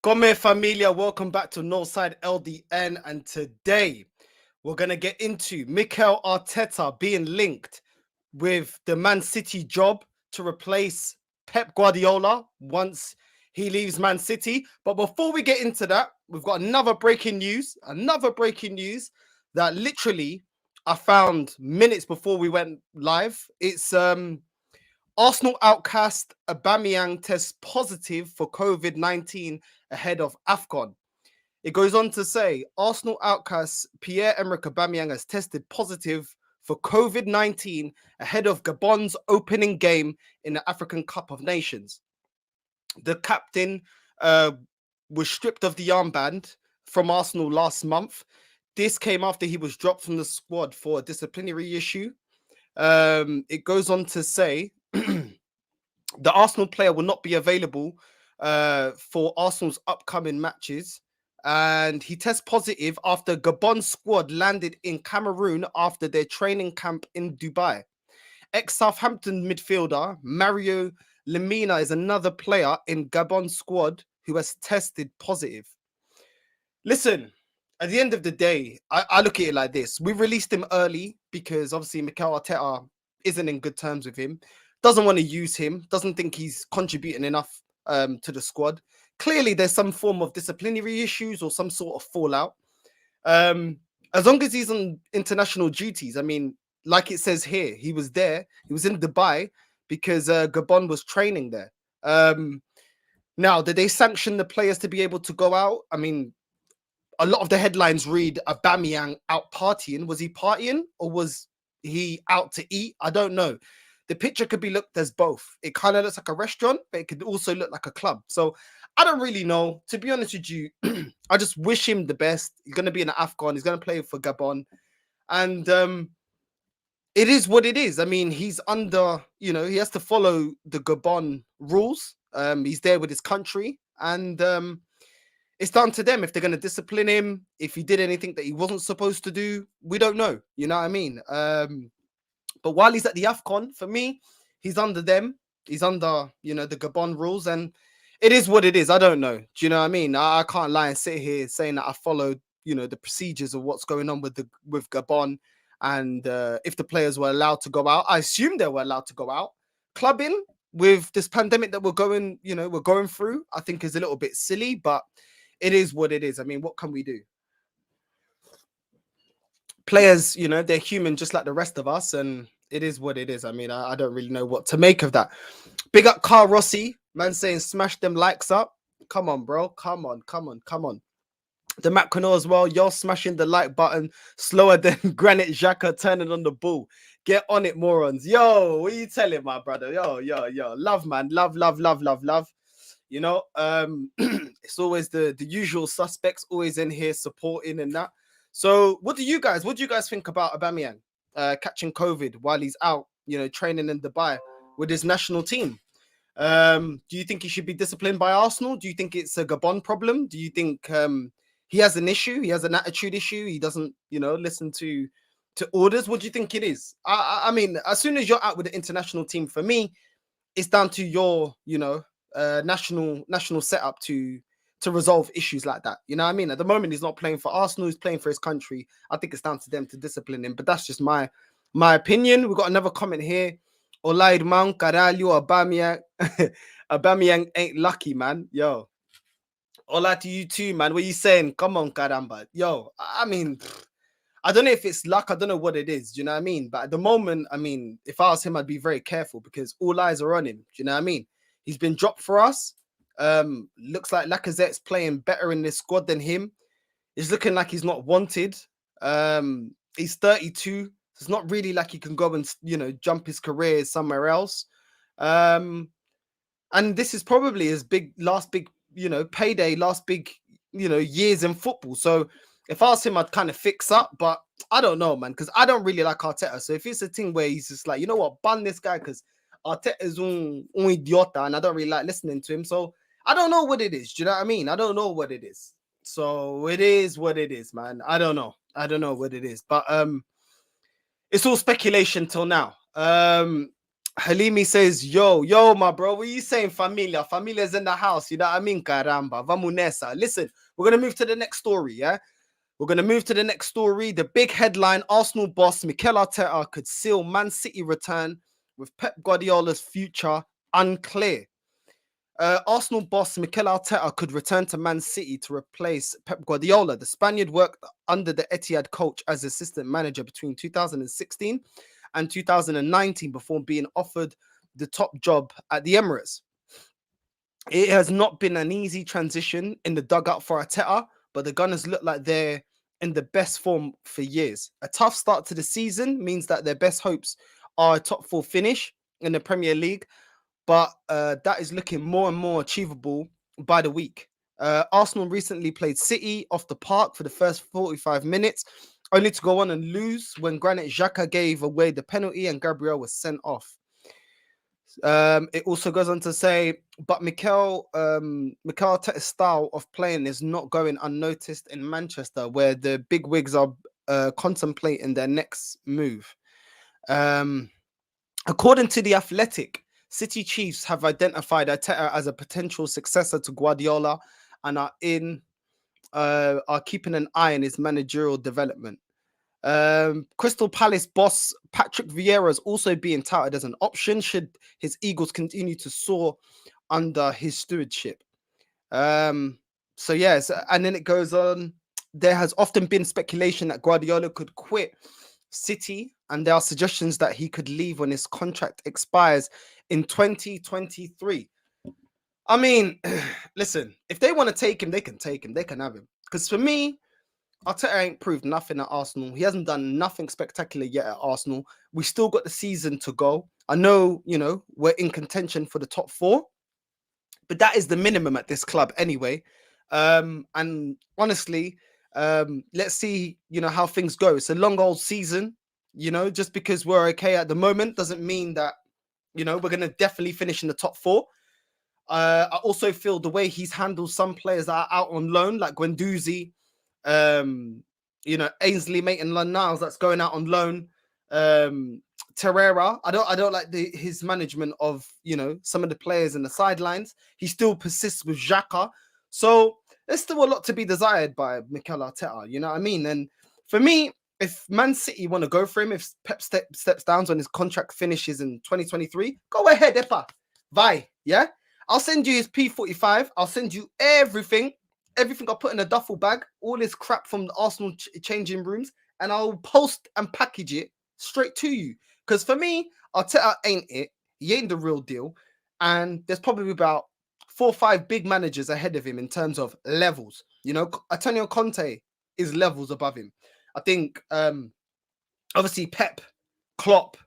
Come familia, welcome back to Northside LDN, and today we're gonna get into Mikel Arteta being linked with the Man City job to replace Pep Guardiola once he leaves Man City. But before we get into that, we've got another breaking news that literally I found minutes before we went live. It's Arsenal outcast Aubameyang tests positive for COVID-19 ahead of AFCON. It goes on to say Arsenal outcast Pierre-Emerick Aubameyang has tested positive for COVID-19 ahead of Gabon's opening game in the African Cup of Nations. The captain was stripped of the armband from Arsenal last month. This came after he was dropped from the squad for a disciplinary issue. It goes on to say the Arsenal player will not be available for Arsenal's upcoming matches. And he tests positive after Gabon squad landed in Cameroon after their training camp in Dubai. Ex-Southampton midfielder Mario Lemina is another player in Gabon squad who has tested positive. Listen, at the end of the day, I look at it like this. We released him early because obviously Mikel Arteta isn't in good terms with him, doesn't want to use him, doesn't think he's contributing enough to the squad. Clearly, there's some form of disciplinary issues or some sort of fallout. As long as he's on international duties, I mean, like it says here, he was there. He was in Dubai because Gabon was training there. Now, did they sanction the players to be able to go out? I mean, a lot of the headlines read Aubameyang out partying. Was he partying or was he out to eat? I don't know. The picture could be looked as both. It kind of looks like a restaurant, but it could also look like a club. So I don't really know. To be honest with you, I just wish him the best. He's going to be in the AFCON. He's going to play for Gabon. And it is what it is. I mean, he's under, he has to follow the Gabon rules. He's there with his country. And it's down to them if they're going to discipline him. If he did anything that he wasn't supposed to do, we don't know. You know what I mean? But while he's at the AFCON, for me, he's under them. He's under, the Gabon rules. And it is what it is. I don't know. Do you know what I mean? I can't lie and sit here saying that I followed, the procedures of what's going on with Gabon. And if the players were allowed to go out, I assume they were allowed to go out. Clubbing with this pandemic that we're going through, I think is a little bit silly, but it is what it is. I mean, what can we do? Players, they're human just like the rest of us, and it is what it is. I mean, I don't really know what to make of that. Big up Carl Rossi, man, saying smash them likes up. Come on, bro. Come on. The Matt Connor as well. You're smashing the like button slower than Granite Xhaka turning on the ball. Get on it, morons. Yo, what are you telling, my brother? Yo. Love, man. Love. It's always the usual suspects always in here supporting and that. So what do you guys think about Aubameyang catching COVID while he's out, training in Dubai with his national team? Do you think he should be disciplined by Arsenal? Do you think it's a Gabon problem? Do you think he has an issue? He has an attitude issue. He doesn't, listen to orders. What do you think it is? I mean, as soon as you're out with the international team, for me, it's down to your, national setup to resolve issues like that. You know what I mean? At the moment, he's not playing for Arsenal. He's playing for his country. I think it's down to them to discipline him. But that's just my opinion. We've got another comment here. Olaid man, caralho, Aubameyang ain't lucky, man. Yo. Hola to you too, man. What are you saying? Come on, caramba. Yo, I mean, I don't know if it's luck. I don't know what it is. Do you know what I mean? But at the moment, I mean, if I was him, I'd be very careful because all eyes are on him. Do you know what I mean? He's been dropped for us. Looks like Lacazette's playing better in this squad than him. It's looking like he's not wanted. He's 32. It's not really like he can go and, jump his career somewhere else. And this is probably his last big payday, last big, years in football. So if I was him, I'd kind of fix up, but I don't know, man, because I don't really like Arteta. So if it's a thing where he's just like, you know what, ban this guy because Arteta is un idiota and I don't really like listening to him. So I don't know what it is. Do you know what I mean? I don't know what it is. So it is what it is, man. I don't know what it is, but it's all speculation till now. Halimi says, yo, my bro, what are you saying, familia? Familia's in the house, you know what I mean? Caramba, vamunesa. Listen, we're going to move to the next story, yeah? We're going to move to the next story. The big headline, Arsenal boss Mikel Arteta could seal Man City return with Pep Guardiola's future unclear. Arsenal boss Mikel Arteta could return to Man City to replace Pep Guardiola. The Spaniard worked under the Etihad coach as assistant manager between 2016 and 2019 before being offered the top job at the Emirates. It has not been an easy transition in the dugout for Arteta, but the Gunners look like they're in the best form for years. A tough start to the season means that their best hopes are a top four finish in the Premier League, but that is looking more and more achievable by the week. Arsenal recently played City off the park for the first 45 minutes, only to go on and lose when Granit Xhaka gave away the penalty and Gabriel was sent off. It also goes on to say, but Mikel Arteta's style of playing is not going unnoticed in Manchester, where the big wigs are contemplating their next move. According to The Athletic, City Chiefs have identified Arteta as a potential successor to Guardiola and are keeping an eye on his managerial development. Crystal Palace boss Patrick Vieira is also being touted as an option should his Eagles continue to soar under his stewardship. So yes, and then it goes on. There has often been speculation that Guardiola could quit City, and there are suggestions that he could leave when his contract expires in 2023. I mean, listen, if they want to take him, they can take him. They can have him. Because for me, Arteta ain't proved nothing at Arsenal. He hasn't done nothing spectacular yet at Arsenal. We still got the season to go. I know, we're in contention for the top four, but that is the minimum at this club anyway. And honestly, let's see, how things go. It's a long old season. Just because we're okay at the moment doesn't mean that, we're going to definitely finish in the top four. I also feel the way he's handled some players that are out on loan, like Guendouzi, Ainsley Maitland-Niles that's going out on loan. Terrera, I don't like his management of some of the players in the sidelines. He still persists with Xhaka, so there's still a lot to be desired by Mikel Arteta. You know what I mean? And for me, if Man City want to go for him, if Pep steps down when his contract finishes in 2023, go ahead, Epa, bye, yeah. I'll send you his P45. I'll send you everything I put in a duffel bag, all this crap from the Arsenal changing rooms, and I'll post and package it straight to you. Because for me, Arteta ain't it. He ain't the real deal. And there's probably about 4 or 5 big managers ahead of him in terms of levels. Antonio Conte is levels above him. I think, obviously, Pep, Klopp,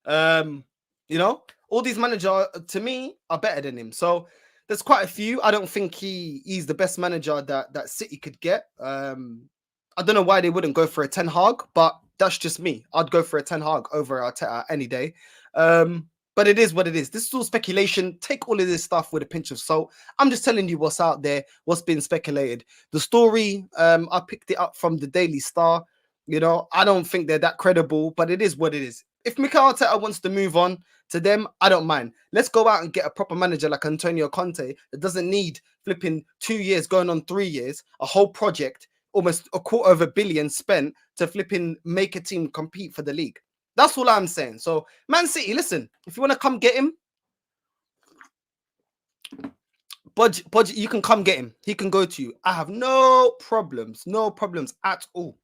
all these managers, to me, are better than him. So there's quite a few. I don't think he's the best manager that City could get. I don't know why they wouldn't go for a Ten Hag, but that's just me. I'd go for a Ten Hag over Arteta any day. But it is what it is. This is all speculation. Take all of this stuff with a pinch of salt. I'm just telling you what's out there, what's been speculated. The story, I picked it up from the Daily Star. I don't think they're that credible, but it is what it is. If Mikel Arteta wants to move on to them, I don't mind. Let's go out and get a proper manager like Antonio Conte that doesn't need flipping 2 years, going on 3 years, a whole project, almost $250 million spent to flipping make a team compete for the league. That's all I'm saying. So, Man City, listen, if you want to come get him, budget, you can come get him. He can go to you. I have no problems at all.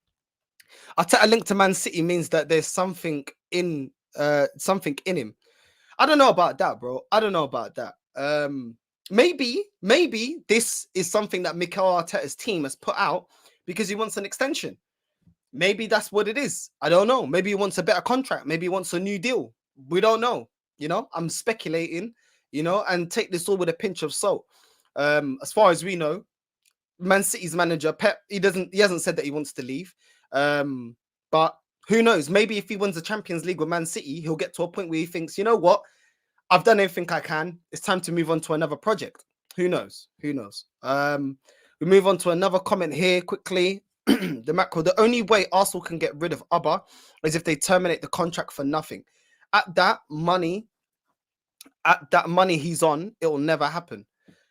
Arteta linked to Man City means that there's something in him. I don't know about that, bro. I don't know about that. Maybe this is something that Mikel Arteta's team has put out because he wants an extension. Maybe that's what it is. I don't know. Maybe he wants a better contract. Maybe he wants a new deal. We don't know. I'm speculating, and take this all with a pinch of salt. As far as we know, Man City's manager, Pep, he hasn't said that he wants to leave. But who knows? Maybe if he wins the Champions League with Man City, he'll get to a point where he thinks, you know what? I've done everything I can. It's time to move on to another project. Who knows? We move on to another comment here quickly. The macro. The only way Arsenal can get rid of Abba is if they terminate the contract for nothing. At that money, at that money he's on, it will never happen.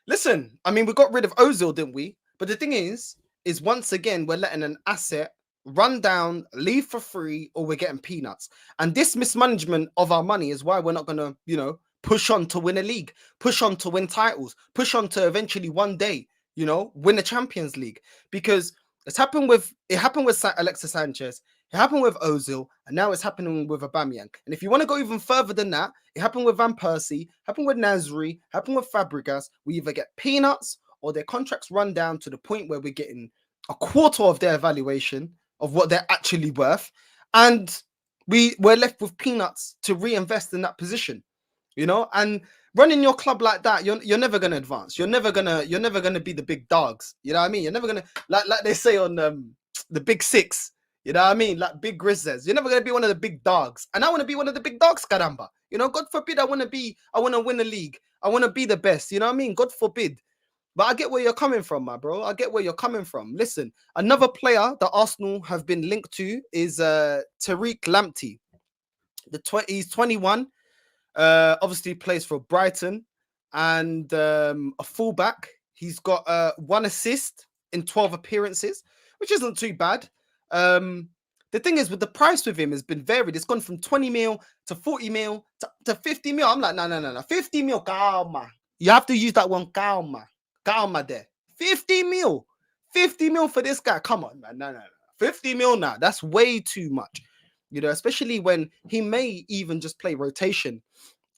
Listen, I mean, we got rid of Ozil, didn't we? But the thing is once again, we're letting an asset run down, leave for free, or we're getting peanuts. And this mismanagement of our money is why we're not going to, push on to win a league, push on to win titles, push on to eventually one day, win a Champions League. Because it happened with Alexis Sanchez, it happened with Ozil, and now it's happening with Aubameyang. And if you want to go even further than that, it happened with Van Persie, happened with Nasri, happened with Fabregas. We either get peanuts or their contracts run down to the point where we're getting a quarter of their evaluation of what they're actually worth, and we're left with peanuts to reinvest in that position, and running your club like that, you're never gonna advance. You're never gonna be the big dogs. You know what I mean? You're never gonna like they say on the Big Six. You know what I mean? Like Big Grizz says, you're never gonna be one of the big dogs. And I want to be one of the big dogs, caramba. God forbid I want to win a league. I want to be the best. You know what I mean? God forbid. But I get where you're coming from, my bro. I get where you're coming from. Listen, another player that Arsenal have been linked to is Tariq Lamptey. He's 21. Obviously plays for Brighton and a fullback. He's got 1 assist in 12 appearances, which isn't too bad. The thing is, with the price with him has been varied. It's gone from 20 mil to 40 mil to 50 mil. I'm like, no. 50 mil, calma. You have to use that one, calma there. 50 mil. 50 mil for this guy. Come on, man. No. 50 mil now. That's way too much. Especially when he may even just play rotation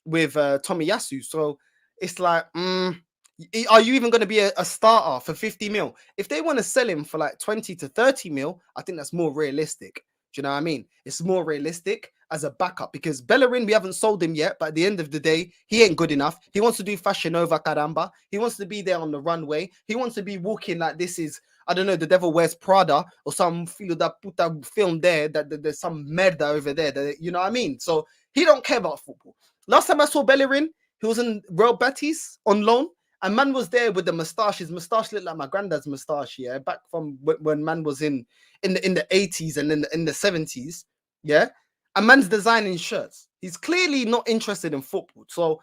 with Tomiyasu. So it's like, are you even going to be a starter for 50 mil? If they want to sell him for like 20 to 30 mil, I think that's more realistic. Do you know what I mean? It's more realistic as a backup, because Bellerin, we haven't sold him yet, but at the end of the day, he ain't good enough. He wants to do Fashion Nova, caramba. He wants to be there on the runway. He wants to be walking like this is, I don't know, The Devil Wears Prada or some filo da puta film there, that there's some merda over there, that, you know what I mean? So he don't care about football. Last time I saw Bellerin, he was in Real Betis on loan, and man was there with the moustache. His moustache looked like my granddad's moustache, yeah, back from when man was in the 80s and in the 70s, yeah. And man's designing shirts. He's clearly not interested in football. So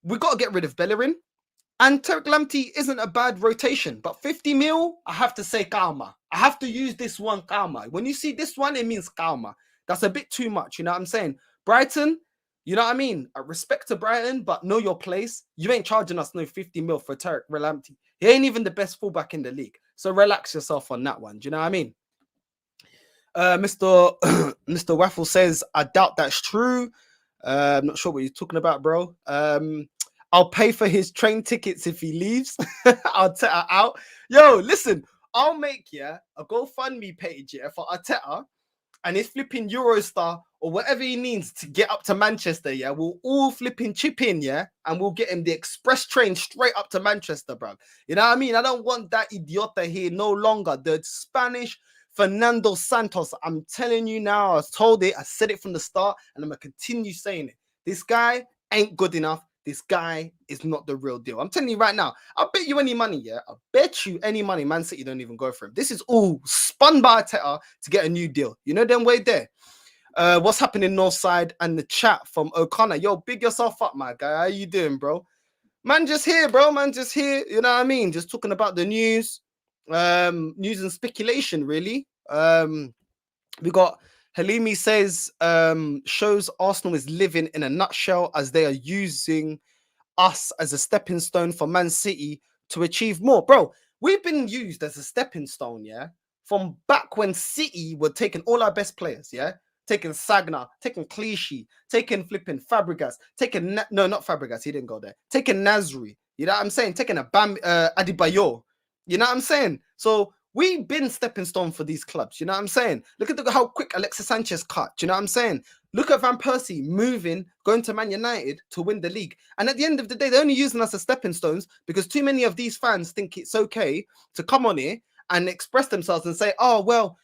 we got to get rid of Bellerin. And Tariq Lamptey isn't a bad rotation, but 50 mil, I have to say calma. I have to use this one, calma. When you see this one, it means calma. That's a bit too much, you know what I'm saying? Brighton, you know what I mean? Respect to Brighton, but know your place. You ain't charging us no 50 mil for Tariq Lamptey. He ain't even the best fullback in the league. So relax yourself on that one. Do you know what I mean? Mr. Waffle says, I doubt that's true. I'm not sure what you're talking about, bro. I'll pay for his train tickets if he leaves. Arteta out. Yo, listen, I'll make a GoFundMe page for Arteta, and his flipping Eurostar or whatever he needs to get up to Manchester. Yeah, we'll all flipping chip in, and we'll get him the express train straight up to Manchester, bro. You know what I mean? I don't want that idiota here no longer. The Spanish Fernando Santos. I'm telling you now, I was told it, I said it from the start, and I'm gonna continue saying it. This guy ain't good enough. This guy is not the real deal. I'm telling you right now, I'll bet you any money, I'll bet you any money Man City don't even go for him. This is all spun by Arteta to get a new deal. You know them way there. What's happening Northside and the chat from O'Connor? Yo, big yourself up, my guy. How you doing, bro? Man just here, bro. Man just here. You know what I mean? Just talking about the news. News and speculation, really. We got Halimi says, shows Arsenal is living in a nutshell as they are using us as a stepping stone for Man City to achieve more. Bro, we've been used as a stepping stone, from back when City were taking all our best players, taking Sagna, taking Clichy, taking flipping Fabregas, taking no, not Fabregas, he didn't go there. Taking Nasri, you know what I'm saying? Taking Adebayor, you know what I'm saying? So we've been stepping stone for these clubs, you know what I'm saying? Look at how quick Alexis Sanchez cut, you know what I'm saying? Look at Van Persie moving, going to Man United to win the league. And at the end of the day, they're only using us as stepping stones because too many of these fans think it's okay to come on here and express themselves and say, oh, well,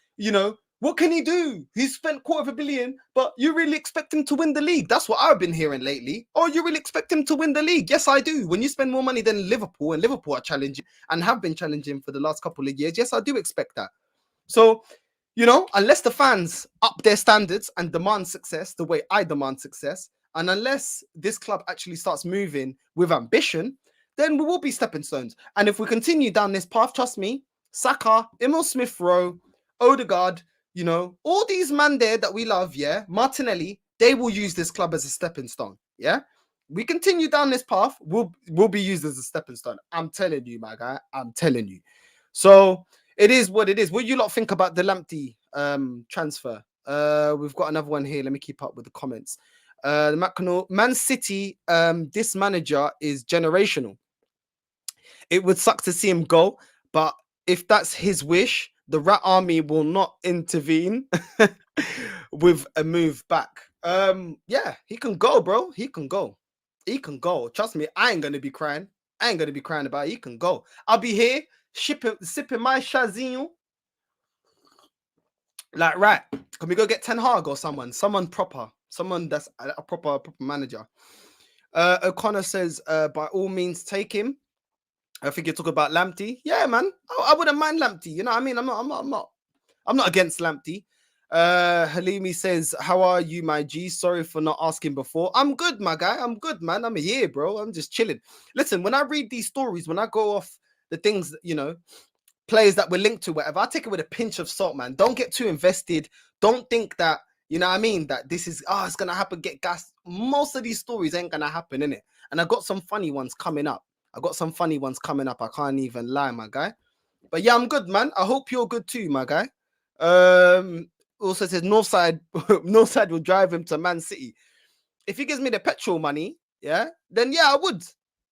what can he do? He's spent $250 million, but you really expect him to win the league? That's what I've been hearing lately. Oh, you really expect him to win the league? Yes, I do. When you spend more money than Liverpool, and Liverpool are challenging and have been challenging for the last couple of years, yes, I do expect that. So, unless the fans up their standards and demand success the way I demand success, And unless this club actually starts moving with ambition, then we will be stepping stones. And if we continue down this path, trust me, Saka, Emil Smith Rowe, Odegaard, you know, all these men there that we love, yeah, Martinelli, they will use this club as a stepping stone. Yeah. We continue down this path, we'll be used as a stepping stone. I'm telling you, my guy. I'm telling you. So it is what it is. What do you lot think about the Lamptey transfer? We've got another one here. Let me keep up with the comments. Man City, this manager is generational. It would suck to see him go, but if that's his wish, the Rat Army will not intervene with a move back. Yeah, he can go, bro. He can go. He can go. Trust me, I ain't gonna be crying. I ain't gonna be crying about it. He can go. I'll be here sipping my chazinho. Like, right, can we go get Ten Hag or someone proper, someone that's a proper manager? O'Connor says, by all means, take him. I think you're talking about Lamptey. Yeah, man, I wouldn't mind Lamptey. You know what I mean? I'm not against Lamptey. Halimi says, how are you, my G? Sorry for not asking before. I'm good, my guy. I'm good, man. I'm here, bro. I'm just chilling. Listen, when I read these stories, when I go off the things, you know, players that we're linked to, whatever, I take it with a pinch of salt, man. Don't get too invested. Don't think that, you know what I mean, that this is, it's going to happen, get gassed. Most of these stories ain't going to happen, innit? And I got some funny ones coming up. I can't even lie, my guy. But yeah, I'm good, man. I hope you're good too, my guy. Also says Northside will drive him to Man City. If he gives me the petrol money, yeah, then yeah, I would.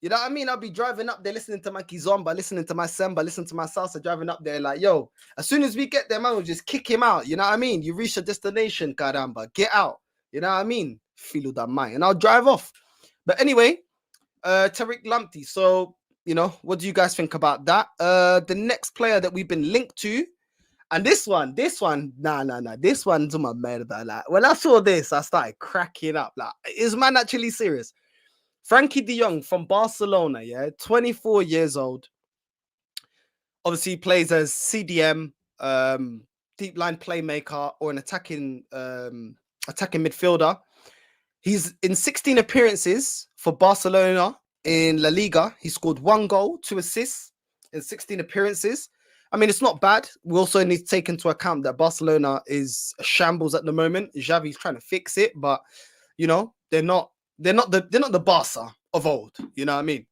You know what I mean? I'll be driving up there, listening to my Kizomba, listening to my Samba, listening to my salsa, driving up there like, yo, as soon as we get there, man, we'll just kick him out. You know what I mean? You reach your destination, caramba, get out. You know what I mean? Feel that mind. And I'll drive off. But anyway, Tariq Lamptey. So, you know, what do you guys think about that? The next player that we've been linked to, and this one, nah. This one's my merda. Like, when I saw this, I started cracking up. Like, is man actually serious? Frankie de Jong from Barcelona, yeah, 24 years old. Obviously plays as CDM, deep line playmaker, or an attacking midfielder. He's in 16 appearances for Barcelona in La Liga. He scored 1 goal, 2 assists in 16 appearances. I mean, it's not bad. We also need to take into account that Barcelona is a shambles at the moment. Xavi's trying to fix it, but you know, they're not the Barca of old. You know what I mean?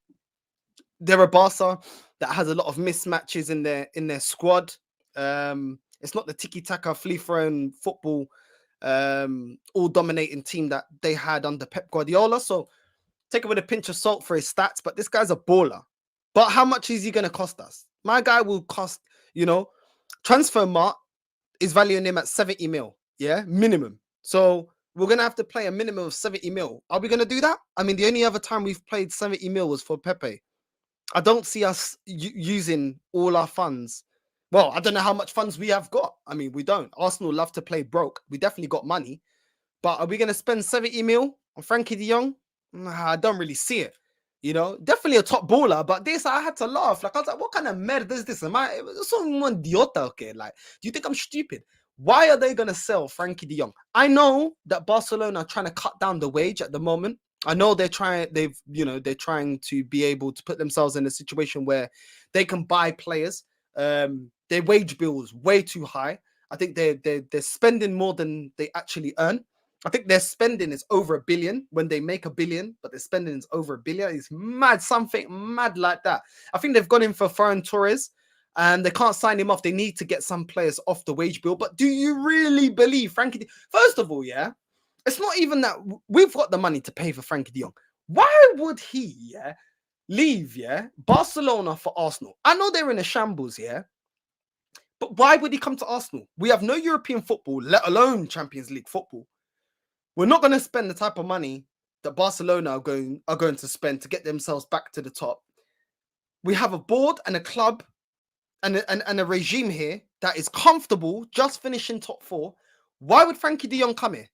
They're a Barca that has a lot of mismatches in their squad. It's not the tiki-taka, flea-throwing football, all-dominating team that they had under Pep Guardiola. So take it with a pinch of salt for his stats, but this guy's a baller. But how much is he going to cost us? My guy will cost, you know, Transfermarkt is valuing him at 70 mil, yeah, minimum. So we're going to have to play a minimum of 70 mil. Are we going to do that? I mean, the only other time we've played 70 mil was for Pepe. I don't see us using all our funds. Well, I don't know how much funds we have got. I mean, we don't. Arsenal love to play broke. We definitely got money. But are we going to spend 70 mil on Frankie de Jong? Nah, I don't really see it. You know, definitely a top baller, but this, I had to laugh. Like, I was like, what kind of merda is this? Am I someone idiota? Okay, like, do you think I'm stupid? Why are they going to sell Frankie de Jong? I know that Barcelona are trying to cut down the wage at the moment. I know they're trying to be able to put themselves in a situation where they can buy players. Their wage bill is way too high. I think they're spending more than they actually earn. I think their spending is over $1 billion when they make $1 billion, but their spending is over $1 billion. It's mad, something mad like that. I think they've gone in for Ferran Torres and they can't sign him off. They need to get some players off the wage bill. But do you really believe Frankie? First of all, yeah, it's not even that we've got the money to pay for Frankie de Jong. Why would he, leave, Barcelona for Arsenal? I know they're in a shambles, but why would he come to Arsenal? We have no European football, let alone Champions League football. We're not going to spend the type of money that Barcelona are going to spend to get themselves back to the top. We have a board and a club and a regime here that is comfortable just finishing top 4. Why would Frankie de Jong come here?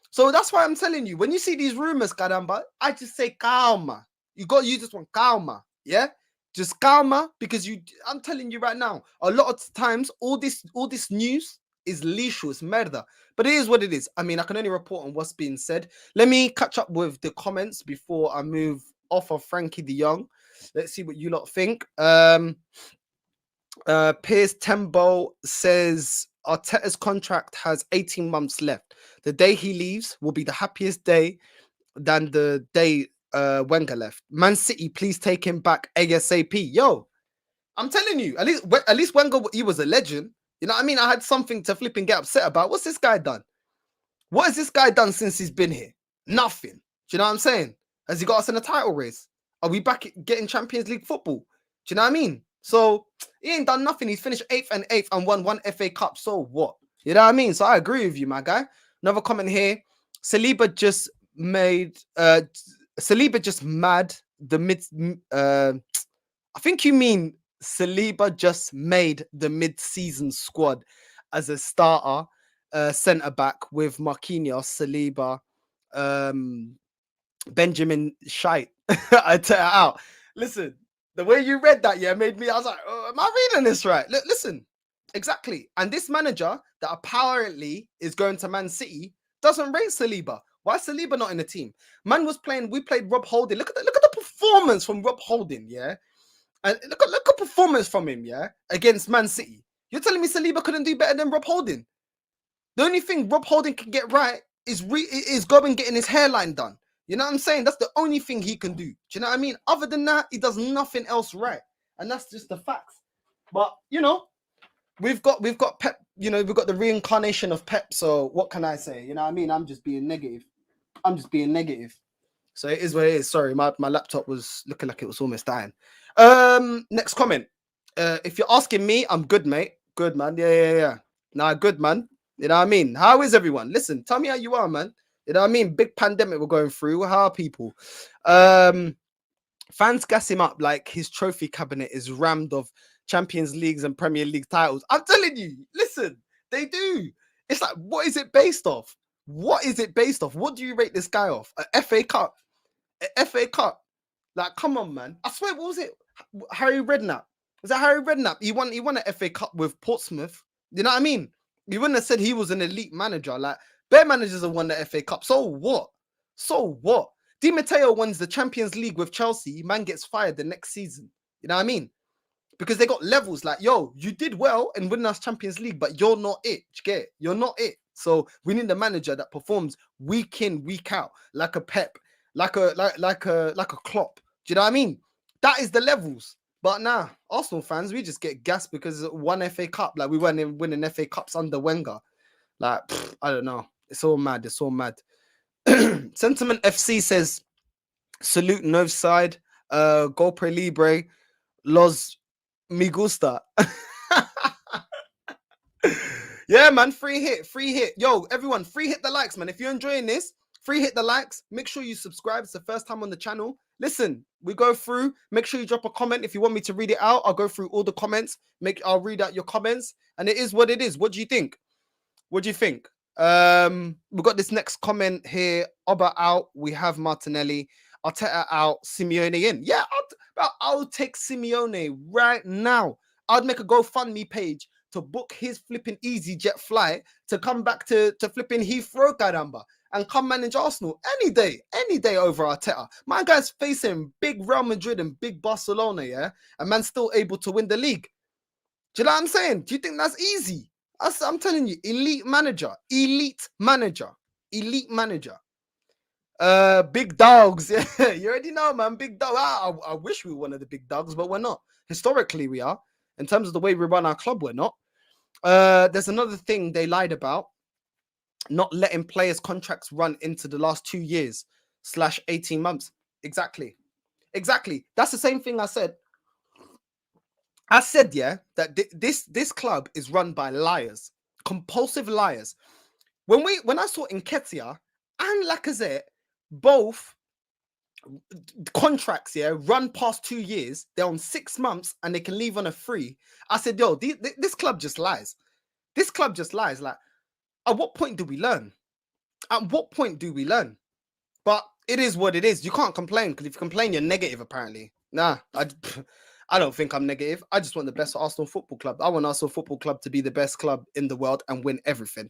So that's why I'm telling you, when you see these rumors, caramba, I just say calma. You got to use this one, calma, yeah? Just calma, because I'm telling you right now, a lot of times, all this news is lixo, it's merda. But it is what it is. I mean, I can only report on what's being said. Let me catch up with the comments before I move off of Frankie de Jong. Let's see what you lot think. Piers Tembo says Arteta's contract has 18 months left. The day he leaves will be the happiest day than the day Wenger left. Man City, please take him back ASAP. Yo, I'm telling you, at least Wenger, he was a legend. You know what I mean? I had something to flip and get upset about. What's this guy done? What has this guy done since he's been here? Nothing. Do you know what I'm saying? Has he got us in a title race? Are we back getting Champions League football? Do you know what I mean? So he ain't done nothing. He's finished 8th and won 1 FA Cup. So what? You know what I mean? So I agree with you, my guy. Another comment here. Saliba just mad the mid. I think you mean Saliba just made the mid-season squad as a starter. Centre back with Marquinhos, Saliba, Benjamin Shite. I tell it out. Listen, the way you read that, made me. I was like, oh, am I reading this right? Listen, exactly. And this manager that apparently is going to Man City doesn't rate Saliba. Why is Saliba not in the team? Man was playing. We played Rob Holding. Look at the performance from Rob Holding. Yeah, and look at performance from him. Yeah, against Man City. You're telling me Saliba couldn't do better than Rob Holding? The only thing Rob Holding can get right is going getting his hairline done. You know what I'm saying? That's the only thing he can do. Do you know what I mean? Other than that, he does nothing else right. And that's just the facts. But, you know, we've got Pep, you know, we've got the reincarnation of Pep. So what can I say? You know what I mean? I'm just being negative. So it is what it is. Sorry, my laptop was looking like it was almost dying. Next comment. If you're asking me, I'm good, mate. Good, man. Yeah. Nah, good, man. You know what I mean? How is everyone? Listen, tell me how you are, man. You know what I mean? Big pandemic we're going through. How are people? Fans gas him up like his trophy cabinet is rammed of Champions Leagues and Premier League titles. I'm telling you, listen, they do. It's like, what is it based off? What do you rate this guy off? A FA Cup. Like, come on, man. I swear, what was it? Harry Redknapp. Was that Harry Redknapp? He won an FA Cup with Portsmouth. You know what I mean? You wouldn't have said he was an elite manager. Like, bare managers have won the FA Cup. So what? Di Matteo wins the Champions League with Chelsea. Man gets fired the next season. You know what I mean? Because they got levels. Like, yo, you did well in winning us Champions League, but you're not it. You're not it. So we need a manager that performs week in, week out, like a Pep, like a Klopp. Do you know what I mean? That is the levels. But nah, Arsenal fans, we just get gassed because one FA Cup. Like, we weren't even winning FA Cups under Wenger. Like, I don't know. It's all mad. Sentiment FC says, salute Northside, Golpre Libre, Los Me Gusta. Yeah, man, free hit. Yo, everyone, free hit the likes, man. If you're enjoying this, free hit the likes. Make sure you subscribe. It's the first time on the channel. Listen, we go through. Make sure you drop a comment. If you want me to read it out, I'll go through all the comments. I'll read out your comments. And it is what it is. What do you think? We've got this next comment here. Oba out. We have Martinelli. Arteta out. Simeone in. Yeah, I'll take Simeone right now. I'd make a GoFundMe page to book his flipping EasyJet flight to come back to flipping Heathrow, caramba, and come manage Arsenal any day over Arteta. My guy's facing big Real Madrid and big Barcelona, yeah, and man's still able to win the league. Do you know what I'm saying? Do you think that's easy? I'm telling you, elite manager. Big dogs. Yeah, you already know, man. Big dog. I wish we were one of the big dogs, but we're not. Historically, we are. In terms of the way we run our club, we're not. There's another thing they lied about. Not letting players' contracts run into the last 2 years / 18 months. Exactly. That's the same thing I said. Yeah, that this club is run by liars, compulsive liars. When I saw Nketiah and Lacazette both contracts, run past 2 years, they're on 6 months and they can leave on a free. I said, yo, this club just lies. Like, at what point do we learn? But it is what it is. You can't complain, because if you complain, you're negative, apparently. Nah, I don't think I'm negative. I just want the best for Arsenal Football Club. I want Arsenal Football Club to be the best club in the world and win everything.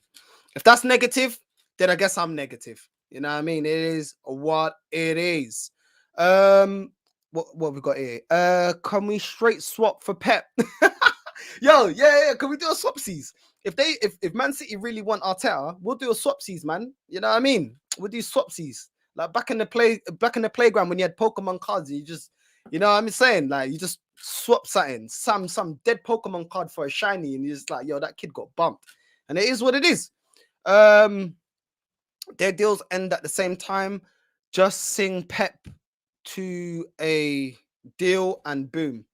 If that's negative, then I guess I'm negative. You know what I mean? It is what it is. What we got here? Can we straight swap for Pep? Yo, yeah. Can we do a swapsies? If Man City really want Arteta, we'll do a swapsies, man. You know what I mean? We'll do swapsies. Like back in the playground when you had Pokemon cards, you just, you know what I'm saying? Like you just swap something, some dead Pokemon card for a shiny, and you're just like, yo, that kid got bumped. And it is what it is. Their deals end at the same time. Just sing Pep to a deal and boom.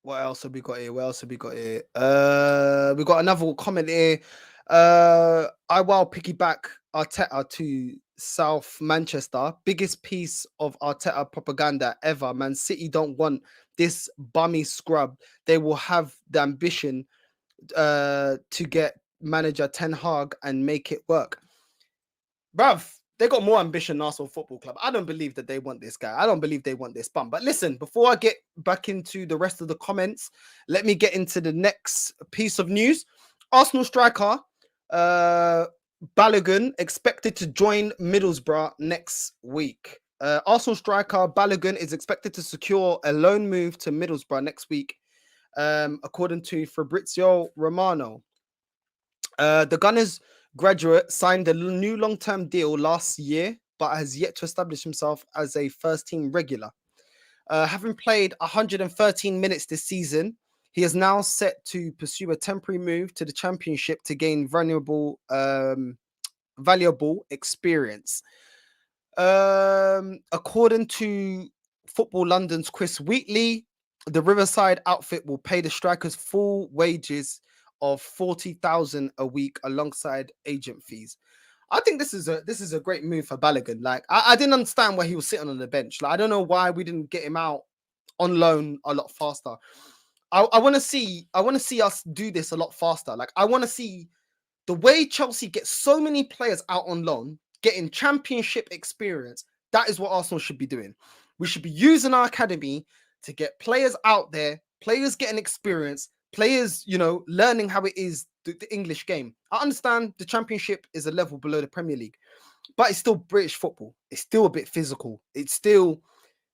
What else have we got here? We got another comment here. I will piggyback Arteta to South Manchester. Biggest piece of Arteta propaganda ever. Man City don't want this bummy scrub. They will have the ambition to get manager Ten Hag and make it work. Bruv, they got more ambition than Arsenal Football Club. I don't believe that they want this guy. I don't believe they want this bum. But listen, before I get back into the rest of the comments, let me get into the next piece of news. Arsenal striker Balogun expected to join Middlesbrough next week. Arsenal striker Balogun is expected to secure a loan move to Middlesbrough next week, according to Fabrizio Romano. The Gunners graduate signed a new long-term deal last year, but has yet to establish himself as a first-team regular. Having played 113 minutes this season, he is now set to pursue a temporary move to the Championship to gain valuable experience. According to Football London's Chris Wheatley, the Riverside outfit will pay the strikers full wages of 40,000 a week alongside agent fees. I think this is a great move for Balogun. Like I didn't understand why he was sitting on the bench. Like I don't know why we didn't get him out on loan a lot faster. I want to see us do this a lot faster. Like I want to see the way Chelsea gets so many players out on loan, getting Championship experience. That is what Arsenal should be doing. We should be using our academy to get players out there, players getting experience, players, you know, learning how it is the English game. I understand the Championship is a level below the Premier League, but it's still British football. It's still a bit physical. It's still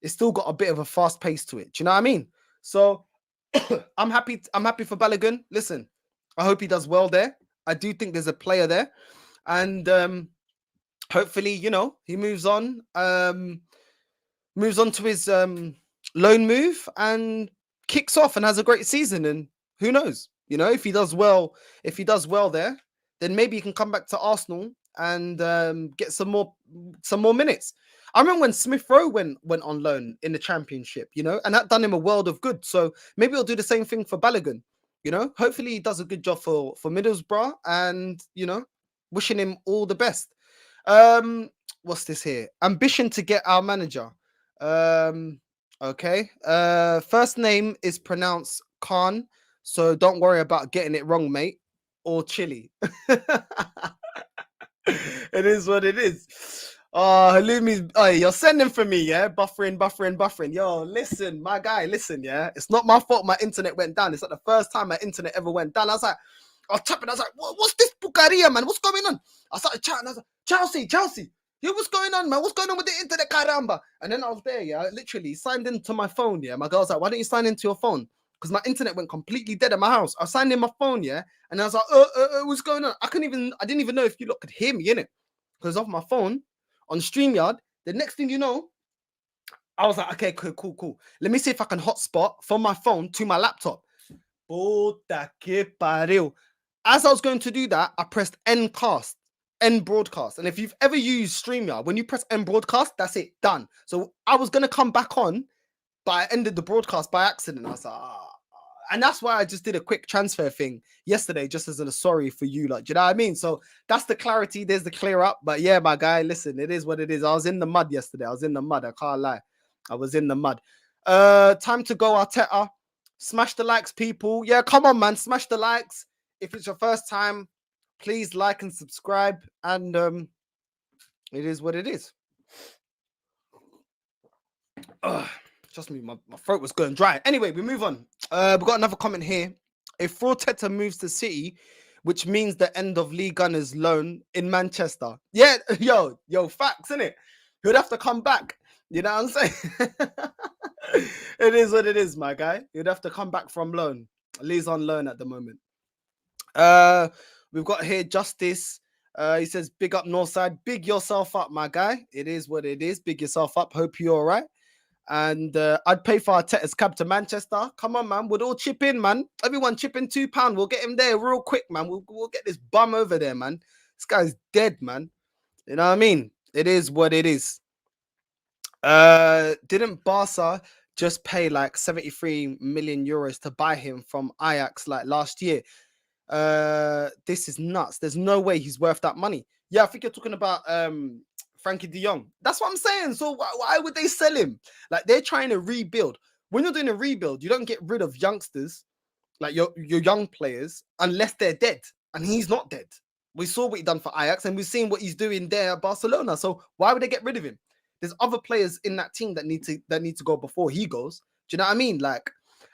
got a bit of a fast pace to it. Do you know what I mean? So I'm happy for Balogun. Listen, I hope he does well there. I do think there's a player there, and hopefully, you know, he moves on to his loan move and kicks off and has a great season. And who knows, you know, if he does well there, then maybe he can come back to Arsenal and get some more minutes. I remember when Smith Rowe went on loan in the Championship, you know, and that done him a world of good. So maybe he'll do the same thing for Balogun. You know, hopefully he does a good job for Middlesbrough, and you know, wishing him all the best. What's this here? Ambition to get our manager. Okay. First name is pronounced Khan, so don't worry about getting it wrong, mate. Or Chili. It is what it is. Oh, Halloumi's. Oh, you're sending for me, yeah? Buffering. Yo, listen, my guy, listen, yeah? It's not my fault my internet went down. It's like the first time my internet ever went down. I was tapping. I was like, what's this bucaria, man? What's going on? I started chatting. I was like, Chelsea. Yo, what's going on, man? What's going on with the internet, caramba? And then I was there, yeah? I literally signed into my phone, yeah? My girl's like, why don't you sign into your phone? Because my internet went completely dead at my house. I signed in my phone, yeah? And I was like, what's going on? I didn't even know if you lot could hear me, innit? Because off my phone, on StreamYard, the next thing you know, I was like, okay, cool. Let me see if I can hotspot from my phone to my laptop. Puta que pariu. As I was going to do that, I pressed end broadcast. And if you've ever used StreamYard, when you press end broadcast, that's it, done. So I was going to come back on, but I ended the broadcast by accident. I was like, and that's why I just did a quick transfer thing yesterday, just as a sorry for you. Like, do you know what I mean? So that's the clarity. There's the clear up. But yeah, my guy, listen, it is what it is. I was in the mud yesterday. I can't lie. I was in the mud. Time to go, Arteta. Smash the likes, people. Yeah, come on, man. Smash the likes. If it's your first time, please like and subscribe. And it is what it is. Trust me, my throat was going dry. Anyway, we move on. We got another comment here. If ARTETA moves to City, which means the end of Lee Gunner's loan in Manchester. Yeah, yo, facts, innit? He'd have to come back. You know what I'm saying? It is what it is, my guy. He'd have to come back from loan. Lee's on loan at the moment. We've got here Justice. He says, big up Northside. Big yourself up, my guy. It is what it is. Big yourself up. Hope you're all right. And I'd pay for Arteta's cab to Manchester. Come on, man. We'd all chip in, man. Everyone chip in £2. We'll get him there real quick, man. We'll get this bum over there, man. This guy's dead, man. You know what I mean? It is what it is. Didn't Barca just pay like 73 million euros to buy him from Ajax like last year? This is nuts. There's no way he's worth that money. Yeah, I think you're talking about Frankie de Jong. That's what I'm saying. So why would they sell him? Like, they're trying to rebuild. When you're doing a rebuild, you don't get rid of youngsters, like your young players, unless they're dead. And he's not dead. We saw what he done for Ajax, and we've seen what he's doing there at Barcelona. So why would they get rid of him? There's other players in that team that need to go before he goes. Do you know what I mean? Like,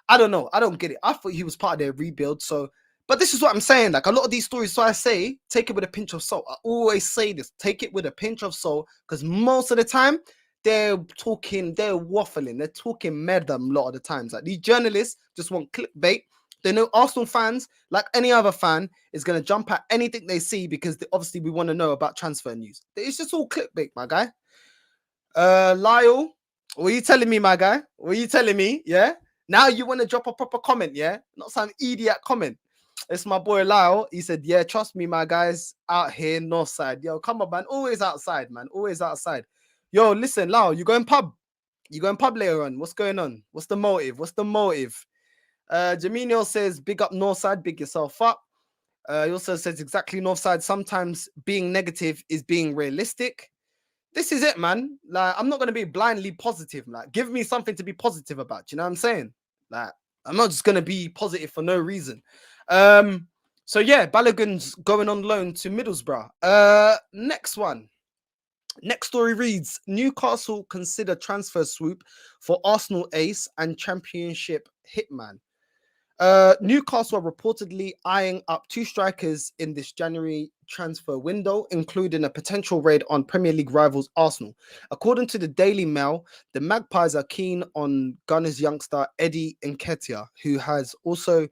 I don't know. I don't get it. I thought he was part of their rebuild. So, but this is what I'm saying. Like, a lot of these stories, so I say, take it with a pinch of salt. I always say this, take it with a pinch of salt, because most of the time, they're waffling, they're talking merda a lot of the times. Like, these journalists just want clickbait. They know Arsenal fans, like any other fan, is going to jump at anything they see because obviously we want to know about transfer news. It's just all clickbait, my guy. Lyle, what are you telling me, my guy? What are you telling me? Yeah? Now you want to drop a proper comment, yeah? Not some idiot comment. It's my boy Lyle. He said, yeah, trust me, my guys out here, Northside. Yo, come on, man. Always outside, man. Always outside. Yo, listen, Lyle, you going pub? You going pub later on? What's going on? What's the motive? What's the motive? Jaminio says, big up Northside, big yourself up. He also says exactly Northside. Sometimes being negative is being realistic. This is it, man. Like, I'm not going to be blindly positive. Like, give me something to be positive about. You know what I'm saying? Like, I'm not just going to be positive for no reason. So yeah, Balogun's going on loan to Middlesbrough. Next one. Next story reads, Newcastle consider transfer swoop for Arsenal ace and championship hitman. Newcastle are reportedly eyeing up 2 strikers in this January transfer window, including a potential raid on Premier League rivals Arsenal. According to the Daily Mail, the Magpies are keen on Gunners youngster Eddie Nketiah, who has also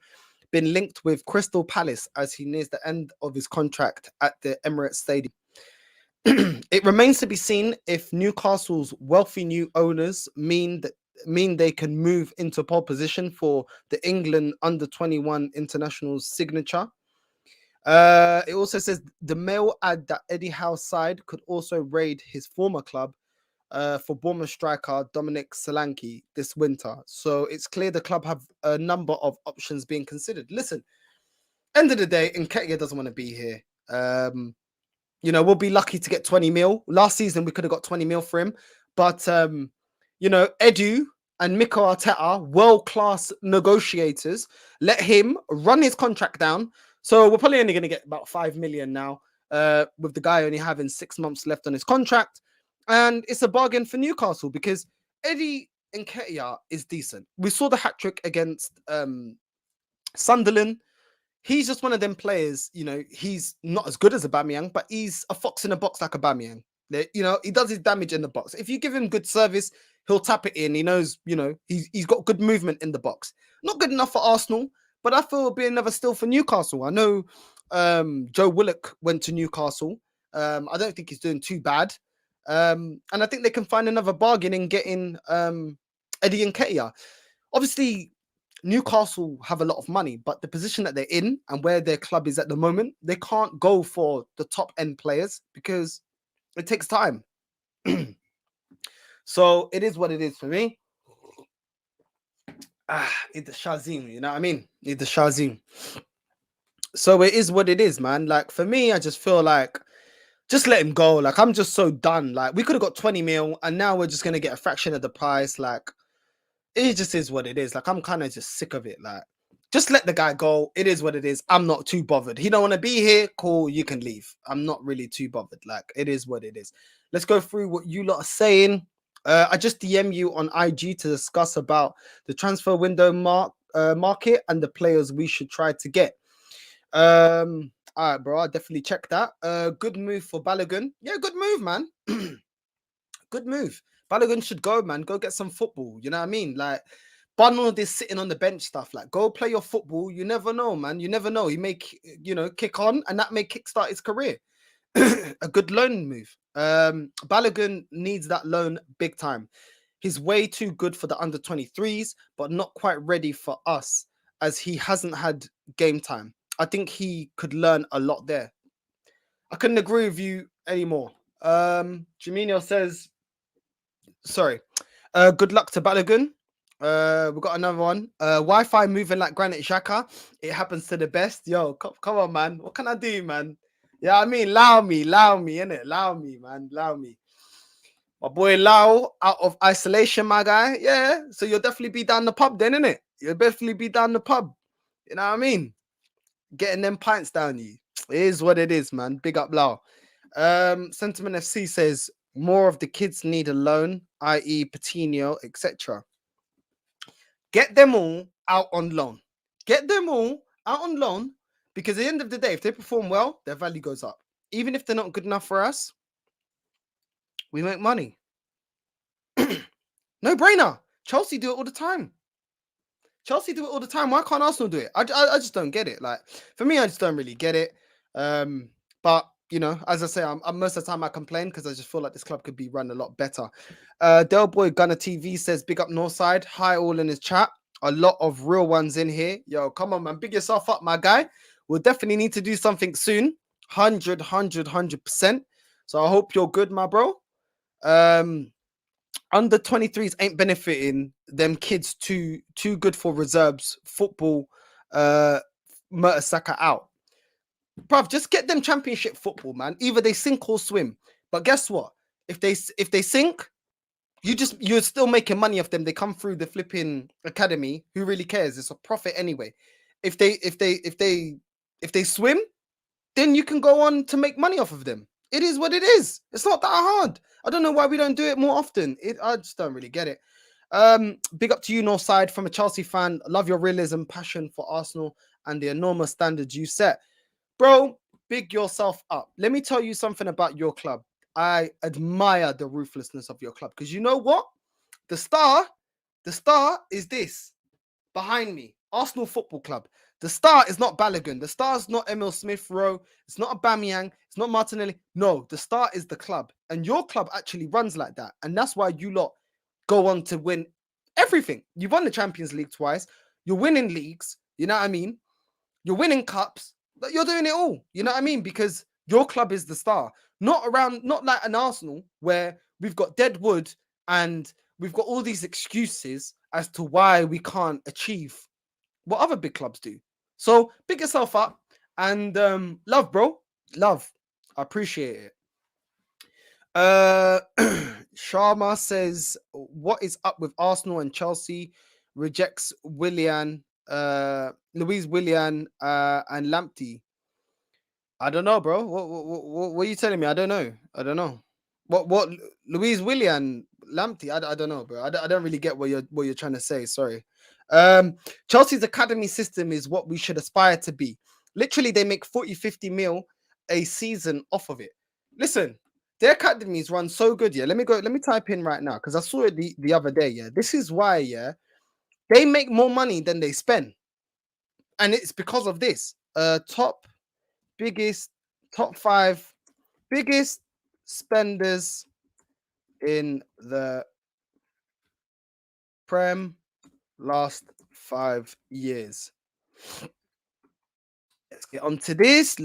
been linked with Crystal Palace as he nears the end of his contract at the Emirates Stadium. It remains to be seen if Newcastle's wealthy new owners mean they can move into pole position for the England under-21 international's signature. It also says the Mail add that Eddie Howe's side could also raid his former club for Bournemouth striker Dominic Solanke this winter. So it's clear the club have a number of options being considered. Listen, end of the day, Nketiah doesn't want to be here. You know, we'll be lucky to get 20 mil. Last season, we could have got 20 mil for him. But, you know, Edu and Mikel Arteta, world-class negotiators, let him run his contract down. So we're probably only going to get about 5 million now, with the guy only having 6 months left on his contract. And it's a bargain for Newcastle because Eddie Nketiah is decent. We saw the hat-trick against Sunderland. He's just one of them players, you know, he's not as good as Aubameyang, but he's a fox in a box like Aubameyang. You know, he does his damage in the box. If you give him good service, he'll tap it in. He knows, you know, he's got good movement in the box. Not good enough for Arsenal, but I feel it'll be another steal for Newcastle. I know Joe Willock went to Newcastle. I don't think he's doing too bad. And I think they can find another bargain in getting Eddie Nketiah. Obviously, Newcastle have a lot of money, but the position that they're in and where their club is at the moment, they can't go for the top end players because it takes time. So it is what it is for me. Need the Shazim, you know what I mean? Need the Shazim. So it is what it is, man. Like, for me, I just feel like just let him go. Like, I'm just so done. Like, we could have got 20 mil and now we're just going to get a fraction of the price. Like, it just is what it is. Like, I'm kind of just sick of it. Like, just let the guy go. It is what it is. I'm not too bothered. He don't want to be here. Cool, you can leave. I'm not really too bothered. Like, it is what it is. Let's go through what you lot are saying. I just DM you on IG to discuss about the transfer window market and the players we should try to get. All right, bro. I'll definitely check that. Good move for Balogun. Yeah, good move, man. Good move. Balogun should go, man. Go get some football. You know what I mean? Like, bun all this sitting on the bench stuff. Like, go play your football. You never know, man. You never know. He may, kick on, and that may kickstart his career. A good loan move. Balogun needs that loan big time. He's way too good for the under 23s, but not quite ready for us as he hasn't had game time. I think he could learn a lot there. I couldn't agree with you anymore. Jamino says, sorry. Good luck to Balogun. We got another one. Wi-Fi moving like Granite Xhaka. It happens to the best. Yo, come on, man. What can I do, man? Yeah, I mean, allow me, innit? Allow me, man. Allow me. My boy Lau out of isolation, my guy. Yeah. So you'll definitely be down the pub then, innit? You'll definitely be down the pub. You know what I mean? Getting them pints down you. It is what it is, man. Big up Lau. Sentiment FC says more of the kids need a loan, i.e. Patino, etc. Get them all out on loan. Get them all out on loan because at the end of the day, if they perform well, their value goes up. Even if they're not good enough for us, we make money. No brainer. Chelsea do it all the time. Why can't Arsenal do it? I just don't get it. Like, for me, I just don't really get it. But as I say, I'm most of the time I complain because I just feel like this club could be run a lot better. Del Boy Gunner TV says, big up Northside. Hi all in his chat. A lot of real ones in here. Yo, come on, man. Big yourself up, my guy. We'll definitely need to do something soon. 100%. So I hope you're good, my bro. Under 23s ain't benefiting them kids too good for reserves football. Mertesacker out. Bruv, just get them championship football, man. Either they sink or swim. But guess what? If they sink, you're still making money off them. They come through the flipping academy. Who really cares? It's a profit anyway. If they swim, then you can go on to make money off of them. It is what it is. It's not that hard. I don't know why we don't do it more often. I just don't really get it. Big up to you, Northside, from a Chelsea fan. Love your realism, passion for Arsenal, and the enormous standards you set. Bro, big yourself up. Let me tell you something about your club. I admire the ruthlessness of your club because you know what? The star is this behind me. Arsenal Football Club. The star is not Balogun. The star is not Emil Smith Rowe. It's not Aubameyang. It's not Martinelli. No, the star is the club. And your club actually runs like that. And that's why you lot go on to win everything. You've won the Champions League twice. You're winning leagues. You know what I mean? You're winning cups. You're doing it all. You know what I mean? Because your club is the star. Not like an Arsenal where we've got dead wood and we've got all these excuses as to why we can't achieve what other big clubs do. So pick yourself up and love, bro. Love. I appreciate it. Sharma says, what is up with Arsenal and Chelsea? Rejects Willian, Louise Willian, and Lamptey. I don't know, bro. What are you telling me? I don't know. What Louise Willian, Lamptey? I don't know, bro. I don't really get what you're trying to say. Sorry. Chelsea's academy system is what we should aspire to be. Literally, they make 40-50 mil a season off of it. Listen, their academies run so good. Yeah, let me type in right now because I saw it the other day. Yeah, this is why. Yeah, they make more money than they spend, and it's because of this. Top 5 biggest spenders in the Prem last 5 years. Let's get onto this.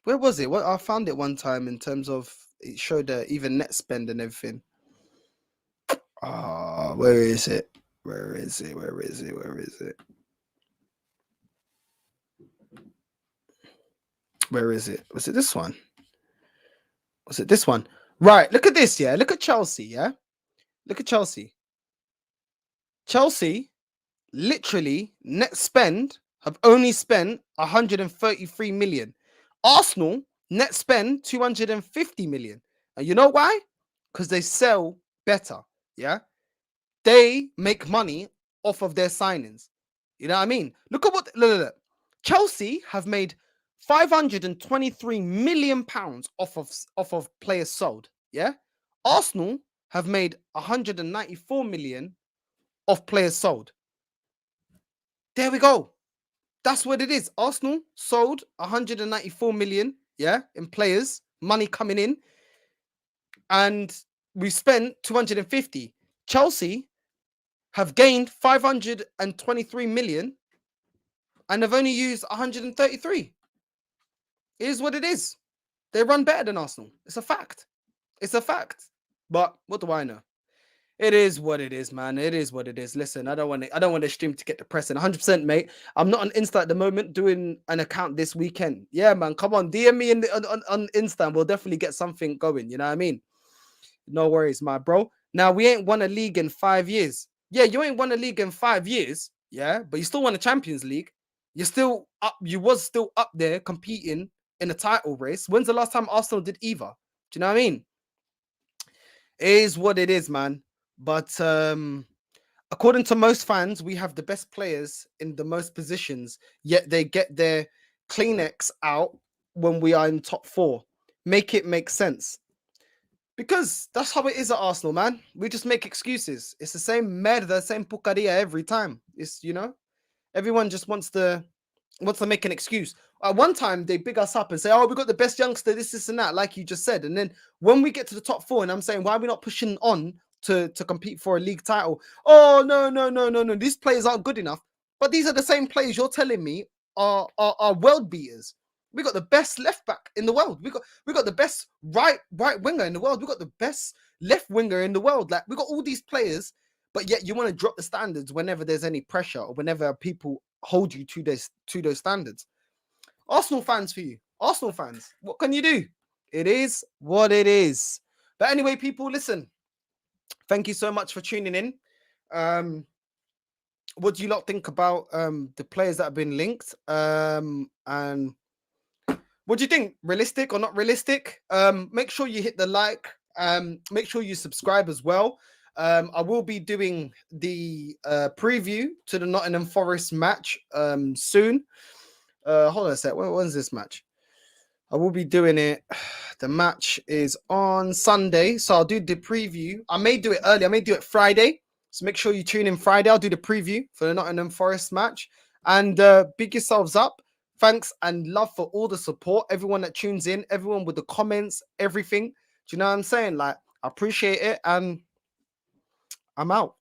Where was it? I found it one time in terms of it showed even net spend and everything. Where is it? Where is it? Was it this one? Right, look at this, yeah. Look at Chelsea, yeah. Look at Chelsea. Chelsea, literally, net spend have only spent 133 million. Arsenal Net spend 250 million. And you know why? Because they sell better. Yeah. They make money off of their signings. You know what I mean? Look at what look. Chelsea have made 523 million pounds off of players sold. Yeah. Arsenal have made 194 million of players sold. There we go. That's what it is. Arsenal sold 194 million, yeah, in players, money coming in, and we spent 250. Chelsea have gained 523 million and have only used 133. It is what it is. They run better than Arsenal. It's a fact. It's a fact. But what do I know? It is what it is, man. It is what it is. Listen, I don't want the stream to get depressing. 100%, mate. I'm not on Insta at the moment, doing an account this weekend. Yeah, man. Come on, DM me on Insta. We'll definitely get something going. You know what I mean? No worries, my bro. Now, we ain't won a league in 5 years. Yeah, you ain't won a league in 5 years. Yeah, but you still won a Champions League. You're still up. You was still up there competing in a title race. When's the last time Arsenal did either? Do you know what I mean? It is what it is, man. But according to most fans, we have the best players in the most positions, yet they get their Kleenex out when we are in top 4. Make it make sense. Because that's how it is at Arsenal, man. We just make excuses. It's the same merda, same pucaria every time. It's, you know, everyone just wants to make an excuse. At one time, they big us up and say, oh, we got the best youngster, this, and that, like you just said. And then when we get to the top 4, and I'm saying, why are we not pushing on to compete for a league title? Oh, no. These players aren't good enough. But these are the same players you're telling me are world beaters. We got the best left back in the world. We got the best right winger in the world. We got the best left winger in the world. Like, we got all these players, but yet you want to drop the standards whenever there's any pressure or whenever people hold you to those standards. Arsenal fans for you. Arsenal fans. What can you do? It is what it is. But anyway, people, listen. Thank you so much for tuning in. What do you lot think about the players that have been linked? And what do you think? Realistic or not realistic? Make sure you hit the like. Make sure you subscribe as well. I will be doing the preview to the Nottingham Forest match soon. Hold on a sec. When's this match? I will be doing it. The match is on Sunday, so I'll do the preview. I may do it early. I may do it Friday. So make sure you tune in Friday. I'll do the preview for the Nottingham Forest match. And big yourselves up. Thanks and love for all the support. Everyone that tunes in, everyone with the comments, everything. Do you know what I'm saying? Like, I appreciate it. And I'm out.